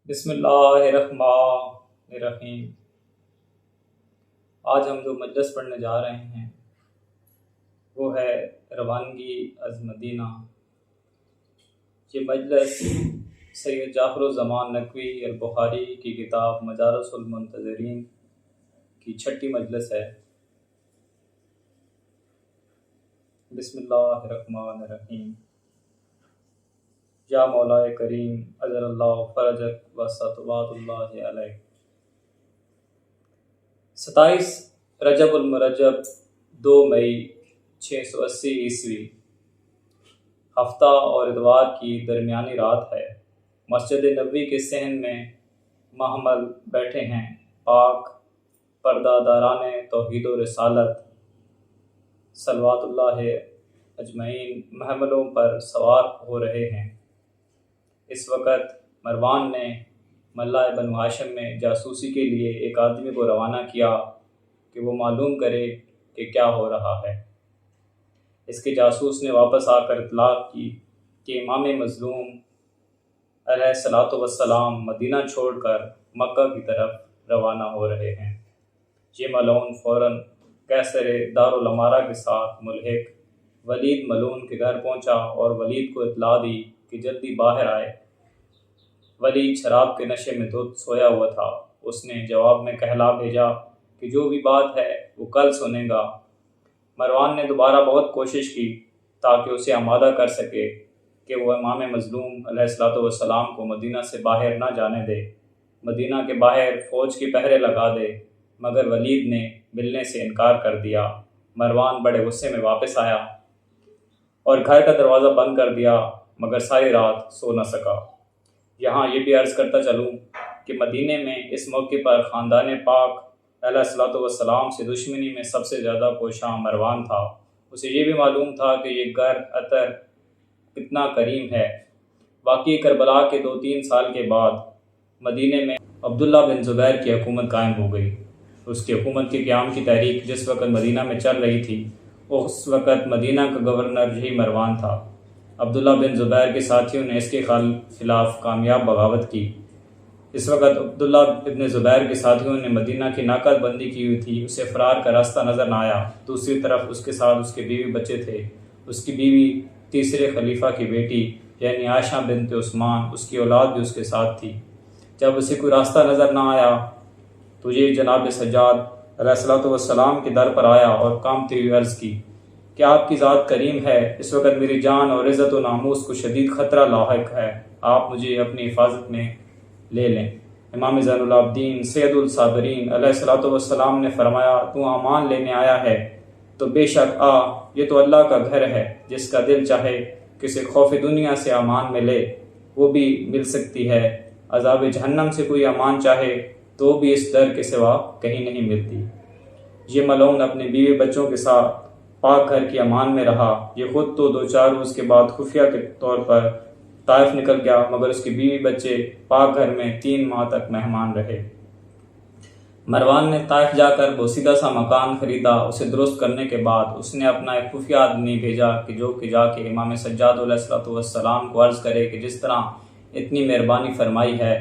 بسم اللہ الرحمن الرحیم۔ آج ہم جو مجلس پڑھنے جا رہے ہیں وہ ہے روانگی از مدینہ۔ یہ مجلس سید جعفر الزمان نقوی البخاری کی کتاب مجالس المنتظرین کی 6ٹھی مجلس ہے۔ بسم اللہ الرحمن الرحیم۔ یا مولا کریم اجل اللہ فرجک و صلوات اللہ علیہ۔ 27 رجب المرجب 2 مئی 680 عیسوی، ہفتہ اور اتوار کی درمیانی رات ہے۔ مسجد نبوی کے صحن میں محمل بیٹھے ہیں پاک پردہ داران توحید و رسالت صلوات اللہ اجمعین محملوں پر سوار ہو رہے ہیں۔ اس وقت مروان نے ملا بنو ہاشم میں جاسوسی کے لیے ایک آدمی کو روانہ کیا کہ وہ معلوم کرے کہ کیا ہو رہا ہے۔ اس کے جاسوس نے واپس آ کر اطلاع کی کہ امام مظلوم علیہ الصلاۃ والسلام مدینہ چھوڑ کر مکہ کی طرف روانہ ہو رہے ہیں۔ یہ ملعون فوراً قیصر دارالامارہ کے ساتھ ملحق ولید ملعون کے گھر پہنچا اور ولید کو اطلاع دی کہ جلدی باہر آئے۔ ولید شراب کے نشے میں دھت سویا ہوا تھا۔ اس نے جواب میں کہلا بھیجا کہ جو بھی بات ہے وہ کل سنے گا۔ مروان نے دوبارہ بہت کوشش کی تاکہ اسے آمادہ کر سکے کہ وہ امام مظلوم علیہ الصلاۃ والسلام کو مدینہ سے باہر نہ جانے دے، مدینہ کے باہر فوج کے پہرے لگا دے، مگر ولید نے ملنے سے انکار کر دیا۔ مروان بڑے غصے میں واپس آیا اور گھر کا دروازہ بند کر دیا، مگر ساری رات سو نہ سکا۔ یہاں یہ بھی عرض کرتا چلوں کہ مدینے میں اس موقع پر خاندان پاک علیہ الصلاۃ والسلام سے دشمنی میں سب سے زیادہ کوشاں مروان تھا۔ اسے یہ بھی معلوم تھا کہ یہ گھر عطر کتنا کریم ہے۔ واقعی کربلا کے 2-3 سال کے بعد مدینے میں عبداللہ بن زبیر کی حکومت قائم ہو گئی۔ اس کی حکومت کے قیام کی تحریک جس وقت مدینہ میں چل رہی تھی، اس وقت مدینہ کا گورنر یہی مروان تھا۔ عبداللہ بن زبیر کے ساتھیوں نے اس کے خلاف کامیاب بغاوت کی۔ اس وقت عبداللہ بن زبیر کے ساتھیوں نے مدینہ کی ناکہ بندی کی ہوئی تھی، اسے فرار کا راستہ نظر نہ آیا۔ دوسری طرف اس کے ساتھ اس کے بیوی بچے تھے۔ اس کی بیوی تیسرے خلیفہ کی بیٹی یعنی عائشہ بنت عثمان، اس کی اولاد بھی اس کے ساتھ تھی۔ جب اسے کوئی راستہ نظر نہ آیا تو یہ جناب سجاد علیہ الصلاۃ والسلام کے در پر آیا اور کانپتی ہوئی عرض کی کہ آپ کی ذات کریم ہے، اس وقت میری جان اور عزت و ناموس کو شدید خطرہ لاحق ہے، آپ مجھے اپنی حفاظت میں لے لیں۔ امام زین العابدین سید الصابرین علیہ الصلاۃ والسلام نے فرمایا، تو امان لینے آیا ہے تو بے شک آ، یہ تو اللہ کا گھر ہے، جس کا دل چاہے کسی خوف دنیا سے امان ملے وہ بھی مل سکتی ہے، عذاب جہنم سے کوئی امان چاہے تو بھی اس در کے سوا کہیں نہیں ملتی۔ یہ ملعون اپنے بیوی بچوں کے ساتھ پاک گھر کی امان میں رہا۔ یہ خود تو 2-4 روز کے بعد خفیہ کے طور پر طائف نکل گیا، مگر اس کی بیوی بچے پاک گھر میں 3 ماہ تک مہمان رہے۔ مروان نے طائف جا کر بوسیدہ سا مکان خریدا۔ اسے درست کرنے کے بعد اس نے اپنا ایک خفیہ آدمی بھیجا کہ جا کے امام سجاد علیہ الصلاۃ والسلام کو عرض کرے کہ جس طرح اتنی مہربانی فرمائی ہے،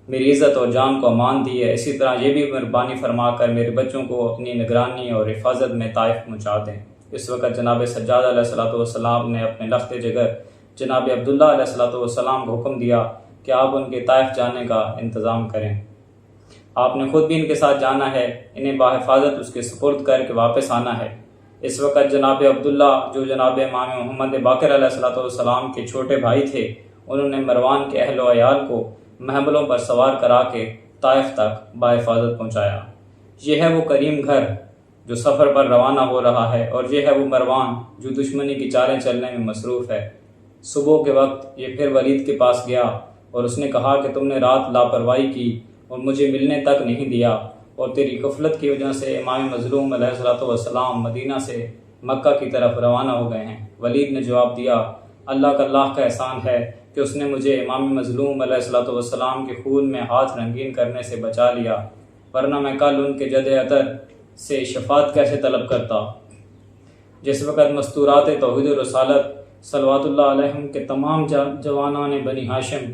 میری عزت اور جان کو امان دی ہے، اسی طرح یہ بھی مہربانی فرما کر میرے بچوں کو اپنی نگرانی اور حفاظت میں طائف پہنچا دیں۔ اس وقت جناب سجاد علیہ الصلاۃ والسلام نے اپنے لخت جگر جناب عبداللہ علیہ الصلاۃ والسلام کو حکم دیا کہ آپ ان کے طائف جانے کا انتظام کریں۔ آپ نے خود بھی ان کے ساتھ جانا ہے، انہیں بحفاظت اس کے سپرد کر کے واپس آنا ہے۔ اس وقت جناب عبداللہ جو جناب امام محمد باقر علیہ الصلاۃ والسلام کے چھوٹے بھائی تھے، انہوں نے مروان کے اہل و عیال کو محملوں پر سوار کرا کے طائف تک بحفاظت پہنچایا۔ یہ ہے وہ کریم گھر جو سفر پر روانہ ہو رہا ہے، اور یہ ہے وہ مروان جو دشمنی کی چالیں چلنے میں مصروف ہے۔ صبح کے وقت یہ پھر ولید کے پاس گیا اور اس نے کہا کہ تم نے رات لاپرواہی کی اور مجھے ملنے تک نہیں دیا، اور تیری غفلت کی وجہ سے امام مظلوم علیہ الصلاۃ والسلام مدینہ سے مکہ کی طرف روانہ ہو گئے ہیں۔ ولید نے جواب دیا، اللہ کا احسان ہے کہ اس نے مجھے امام مظلوم علیہ الصلاۃ والسلام کے خون میں ہاتھ رنگین کرنے سے بچا لیا، ورنہ میں کل ان کے جد عطر سے شفاعت کیسے طلب کرتا۔ جس وقت مستورات توحید و رسالت صلوات اللہ علیہم کے تمام جوانان بنی ہاشم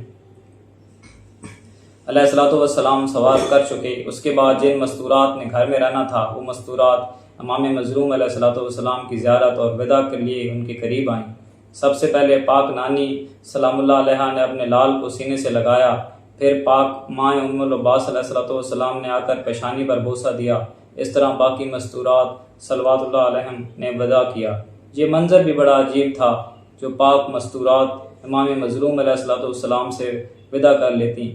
علیہ الصلوۃ والسلام سوار کر چکے، اس کے بعد جن مستورات نے گھر میں رہنا تھا وہ مستورات امام مظلوم علیہ الصلوۃ والسلام کی زیارت اور وداع کے لیے ان کے قریب آئیں۔ سب سے پہلے پاک نانی سلام اللہ علیہ نے اپنے لال کو سینے سے لگایا، پھر پاک مائیں ام العباس علیہ الصلوۃ والسلام نے آ کر پیشانی پر بوسہ دیا۔ اس طرح باقی مستورات صلوات اللہ علیہم نے وداع کیا۔ یہ منظر بھی بڑا عجیب تھا، جو پاک مستورات امام مظلوم علیہ الصلوۃ والسلام سے وداع کر لیتی،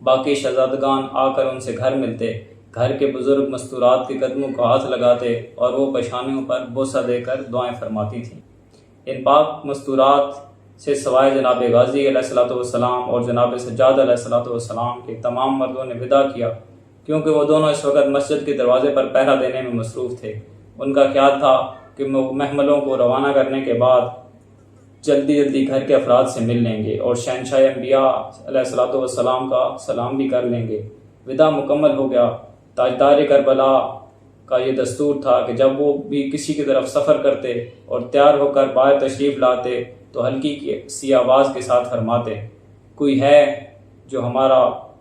باقی شہزادگان آ کر ان سے گھر ملتے، گھر کے بزرگ مستورات کے قدموں کو ہاتھ لگاتے اور وہ پیشانیوں پر بوسہ دے کر دعائیں فرماتی تھیں۔ ان پاک مستورات سے سوائے جناب غازی علیہ الصلوۃ والسلام اور جناب سجاد علیہ الصلوۃ والسلام کے تمام مردوں نے وداع کیا، کیونکہ وہ دونوں اس وقت مسجد کے دروازے پر پہرا دینے میں مصروف تھے۔ ان کا خیال تھا کہ محملوں کو روانہ کرنے کے بعد جلدی گھر کے افراد سے مل لیں گے اور شہنشاہ انبیاء علیہ الصلوۃ والسلام کا سلام بھی کر لیں گے۔ وداع مکمل ہو گیا۔ تاجدار کربلا کا یہ دستور تھا کہ جب وہ بھی کسی کی طرف سفر کرتے اور تیار ہو کر باہر تشریف لاتے تو ہلکی سی آواز کے ساتھ فرماتے، کوئی ہے جو ہمارا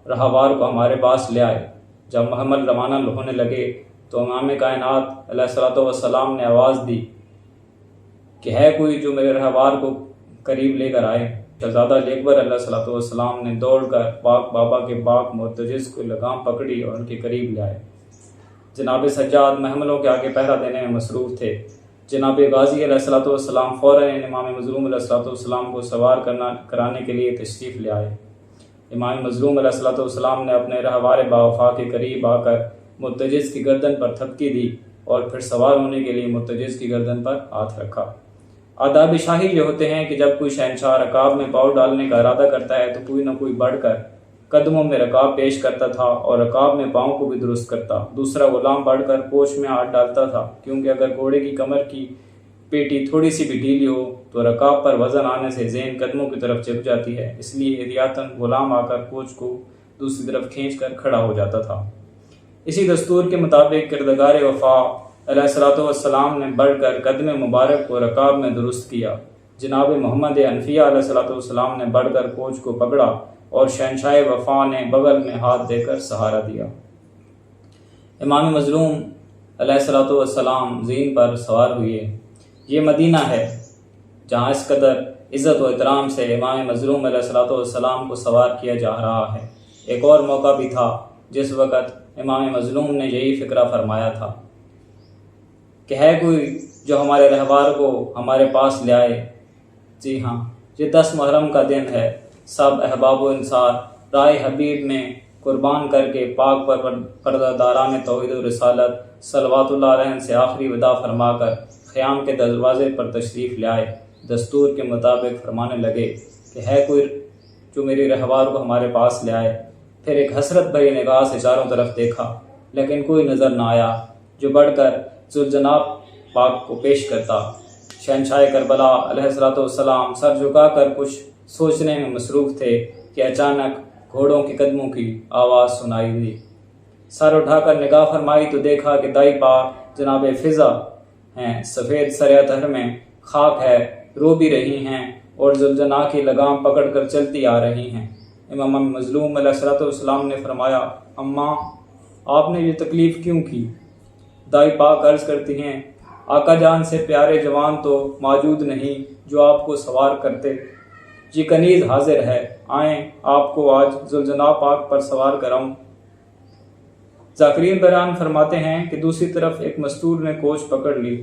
رہوار کو ہمارے پاس لے آئے۔ جب محمل روانہ ہونے لگے تو امام کائنات علیہ الصلوۃ والسلام نے آواز دی کہ ہے کوئی جو میرے رہوار کو قریب لے کر آئے۔ شہزادہ اکبر علیہ الصلوۃ والسلام نے دوڑ کر پاک بابا کے پاک مرتجز کو لگام پکڑی اور ان کے قریب لے آئے۔ جناب سجاد محملوں کے آگے پہرا دینے میں مصروف تھے۔ جناب غازی علیہ الصلوۃ والسلام فوراً امام مظلوم علیہ الصلوۃ والسلام کو سوار کرانے کے لیے تشریف لے آئے۔ امام مظلوم علیہ الصلوۃ والسلام نے اپنے رہوار باوفا کے قریب آ کر مرتجز کی گردن پر تھپکی دی اور پھر سوار ہونے کے لیے مرتجز کی گردن پر ہاتھ رکھا۔ آداب شاہی یہ ہوتے ہیں کہ جب کوئی شہنشاہ رکاب میں پاؤں ڈالنے کا ارادہ کرتا ہے تو کوئی نہ کوئی بڑھ کر قدموں میں رکاب پیش کرتا تھا اور رکاب میں پاؤں کو بھی درست کرتا۔ دوسرا غلام بڑھ کر پوچھ میں ہاتھ ڈالتا تھا، کیونکہ اگر گھوڑے کی کمر کی پیٹی تھوڑی سی بھی ڈھیلی ہو تو رکاب پر وزن آنے سے ذہن قدموں کی طرف چپ جاتی ہے، اس لیے احتیاطاً غلام آ کر کوچ کو دوسری طرف کھینچ کر کھڑا ہو جاتا تھا۔ اسی دستور کے مطابق کردگار وفا علیہ الصلوۃ والسلام نے بڑھ کر قدم مبارک کو رکاب میں درست کیا۔ جناب محمد حنفیہ علیہ الصلوۃ والسلام نے بڑھ کر کوچ کو پکڑا اور شہنشاہ وفا نے بغل میں ہاتھ دے کر سہارا دیا۔ امام مظلوم علیہ الصلوۃ والسلام زین پر سوار ہوئے۔ یہ مدینہ ہے جہاں اس قدر عزت و احترام سے امام مظلوم علیہ الصلوۃ والسلام کو سوار کیا جا رہا ہے۔ ایک اور موقع بھی تھا جس وقت امام مظلوم نے یہی فکرہ فرمایا تھا کہ ہے کوئی جو ہمارے رہوار کو ہمارے پاس لے آئے۔ جی ہاں، یہ 10 محرم کا دن ہے۔ سب احباب و انصار راہ حبیب میں قربان کر کے پاک پردہ داران توحید و رسالت صلوات اللہ علیہ سے آخری وداع فرما کر خیام کے دروازے پر تشریف لے آئے۔ دستور کے مطابق فرمانے لگے کہ ہے کوئی جو میری رہوار کو ہمارے پاس لے آئے۔ پھر ایک حسرت بھری نگاہ سے چاروں طرف دیکھا، لیکن کوئی نظر نہ آیا جو بڑھ کر ذوالجناب پاک کو پیش کرتا۔ شہنشاہ کربلا علیہ الصلوۃ والسلام سر جھکا کر کچھ سوچنے میں مصروف تھے کہ اچانک گھوڑوں کے قدموں کی آواز سنائی دی۔ سر اٹھا کر نگاہ فرمائی تو دیکھا کہ دائی پاک جناب فضا ہیں، سفید سر اطہر میں خاک ہے، رو بھی رہی ہیں اور ذوالجناح کی لگام پکڑ کر چلتی آ رہی ہیں۔ امام مظلوم علیہ الصلوۃ والسلام نے فرمایا، اماں آپ نے یہ تکلیف کیوں کی؟ دائی پاک عرض کرتی ہیں، آقا جان سے پیارے جوان تو موجود نہیں جو آپ کو سوار کرتے، یہ کنیز حاضر ہے، آئیں آپ کو آج ذوالجناح پاک پر سوار کراؤں۔ ذاکرین بیان فرماتے ہیں کہ دوسری طرف ایک مستور نے کوچ پکڑ لی۔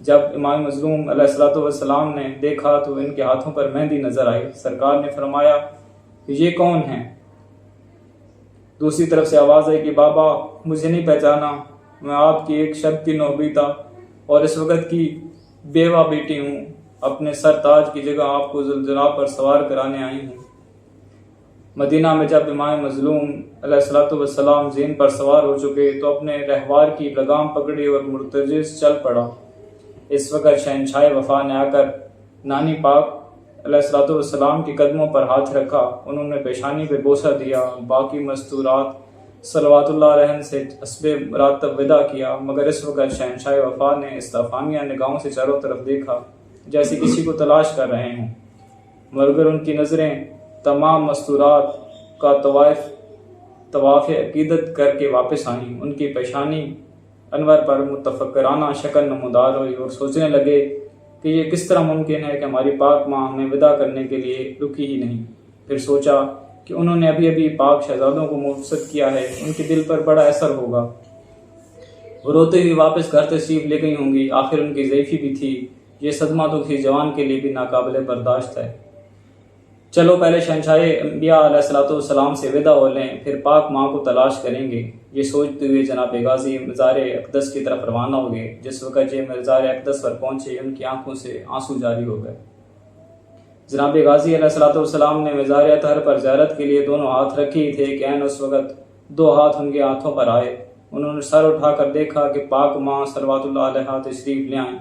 جب امام مظلوم علیہ الصلوۃ والسلام نے دیکھا تو ان کے ہاتھوں پر مہندی نظر آئی۔ سرکار نے فرمایا کہ یہ کون ہیں؟ دوسری طرف سے آواز آئی کہ بابا مجھے نہیں پہچانا، میں آپ کی ایک شب کی نوبیتا اور اس وقت کی بیوہ بیٹی ہوں، اپنے سر تاج کی جگہ آپ کو ذوالجناح پر سوار کرانے آئی ہوں۔ مدینہ میں جب امام مظلوم علیہ الصلوۃ والسلام زین پر سوار ہو چکے تو اپنے رہوار کی لگام پکڑی اور مرتجز چل پڑا۔ اس وقت شہنشاہ وفا نے آ کر نانی پاک علیہ الصلوۃ والسلام کے قدموں پر ہاتھ رکھا، انہوں نے پیشانی پہ بوسہ دیا، باقی مستورات صلوات اللہ علیہ سے اسبِ مراتب وداع کیا، مگر اس وقت شہنشاہ وفا نے استفانیہ نگاہوں سے چاروں طرف دیکھا جیسے کسی کو تلاش کر رہے ہوں، مگر ان کی نظریں تمام مستورات کا طواف عقیدت کر کے واپس آئیں۔ ان کی پیشانی انور پر متفکرانہ شکل نمودار ہوئی اور سوچنے لگے کہ یہ کس طرح ممکن ہے کہ ہماری پاک ماں ہمیں ودا کرنے کے لیے رکی ہی نہیں۔ پھر سوچا کہ انہوں نے ابھی پاک شہزادوں کو مبسط کیا ہے، ان کے دل پر بڑا اثر ہوگا، وہ روتے ہوئے واپس گھر تشریف لے گئی ہوں گی، آخر ان کی ضعیفی بھی تھی، یہ صدمہ تو کسی جوان کے لیے بھی ناقابل برداشت ہے۔ چلو پہلے شہنشاہ انبیاء علیہ السلام سے ودا ہو لیں، پھر پاک ماں کو تلاش کریں گے۔ یہ سوچتے ہوئے جناب غازی مزار اقدس کی طرف روانہ ہو گئے۔ جس وقت یہ مزار اقدس پر پہنچے ان کی آنکھوں سے آنسو جاری ہو گئے۔ جناب غازی علیہ السلام نے مزار اطہر پر زیارت کے لیے دونوں ہاتھ رکھے تھے کہ عین اس وقت دو ہاتھ ان کے ہاتھوں پر آئے۔ انہوں نے سر اٹھا کر دیکھا کہ پاک ماں صلوات اللہ علیہا تشریف لے آئیں۔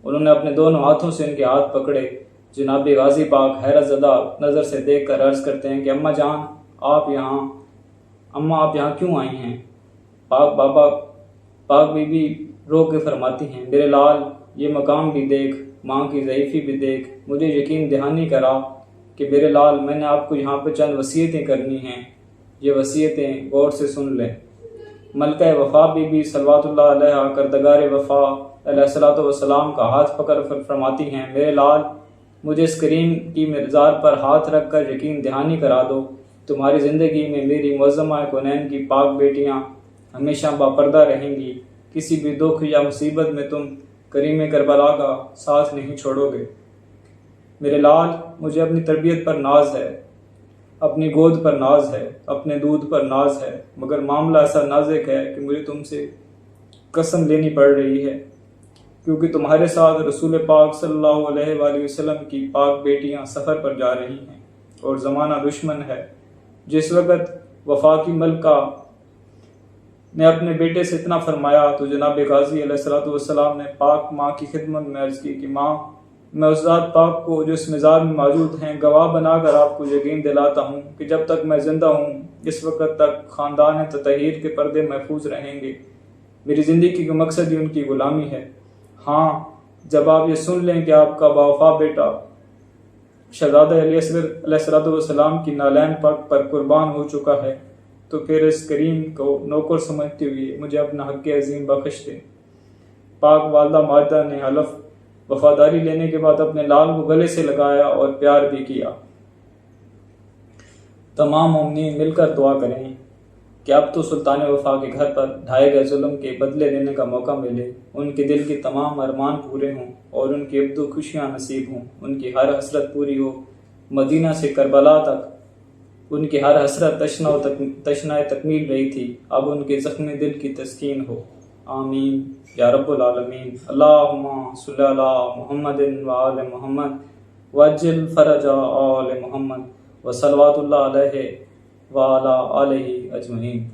انہوں نے اپنے دونوں ہاتھوں سے ان کے ہاتھ پکڑے۔ جناب غازی پاک حیرت زدہ نظر سے دیکھ کر عرض کرتے ہیں کہ اماں جان آپ یہاں کیوں آئی ہیں؟ پاک بی بی رو کے فرماتی ہیں میرے لال یہ مقام بھی دیکھ، ماں کی ضعیفی بھی دیکھ، مجھے یقین دہانی کرا کہ میرے لال میں نے آپ کو یہاں پہ چند وصیتیں کرنی ہیں، یہ وصیتیں غور سے سن لیں۔ ملکہ وفا بی بی صلوات اللہ علیہا کردگار وفا علیہ السلام کا ہاتھ پکڑ فرماتی ہیں میرے لال مجھے اس کریم کی مزار پر ہاتھ رکھ کر یقین دہانی کرا دو، تمہاری زندگی میں میری معظمہ کونین کی پاک بیٹیاں ہمیشہ باپردہ رہیں گی، کسی بھی دکھ یا مصیبت میں تم کریم کربلا کا ساتھ نہیں چھوڑو گے۔ میرے لال مجھے اپنی تربیت پر ناز ہے، اپنی گود پر ناز ہے، اپنے دودھ پر ناز ہے، مگر معاملہ ایسا نازک ہے کہ مجھے تم سے قسم لینی پڑ رہی ہے، کیونکہ تمہارے ساتھ رسول پاک صلی اللہ علیہ وآلہ وسلم کی پاک بیٹیاں سفر پر جا رہی ہیں اور زمانہ دشمن ہے۔ جس وقت وفاقی ملکہ نے اپنے بیٹے سے اتنا فرمایا تو جناب غازی علیہ السلام نے پاک ماں کی خدمت میں عرض کی کہ ماں میں اس ذات پاک کو جو اس مزار میں موجود ہیں گواہ بنا کر آپ کو یقین دلاتا ہوں کہ جب تک میں زندہ ہوں اس وقت تک خاندان تطہیر کے پردے محفوظ رہیں گے، میری زندگی کا مقصد ہی ان کی غلامی ہے۔ ہاں جب آپ یہ سن لیں کہ آپ کا باوفا بیٹا شہزادہ علی اصغر علیہ السلام کی نالین پاک پر قربان ہو چکا ہے تو پھر اس کریم کو نوکر سمجھتے ہوئے مجھے اپنا حق عظیم بخش دیں۔ پاک والدہ ماجدہ نے حلف وفاداری لینے کے بعد اپنے لال کو گلے سے لگایا اور پیار بھی کیا۔ تمام مومنین مل کر دعا کریں کہ اب تو سلطان وفا کے گھر پر ڈھائے گئے ظلم کے بدلے لینے کا موقع ملے، ان کے دل کے تمام ارمان پورے ہوں اور ان کی ابدو خوشیاں نصیب ہوں، ان کی ہر حسرت پوری ہو، مدینہ سے کربلا تک ان کی ہر حسرت تشنہ تکمیل رہی تھی، اب ان کے زخمی دل کی تسکین ہو، آمین یا رب العالمین۔ اللہم صلی علی محمد و آل محمد وعجل فرج آل محمد وصلوات اللہ علیہ وعلی آلہ اجمعین۔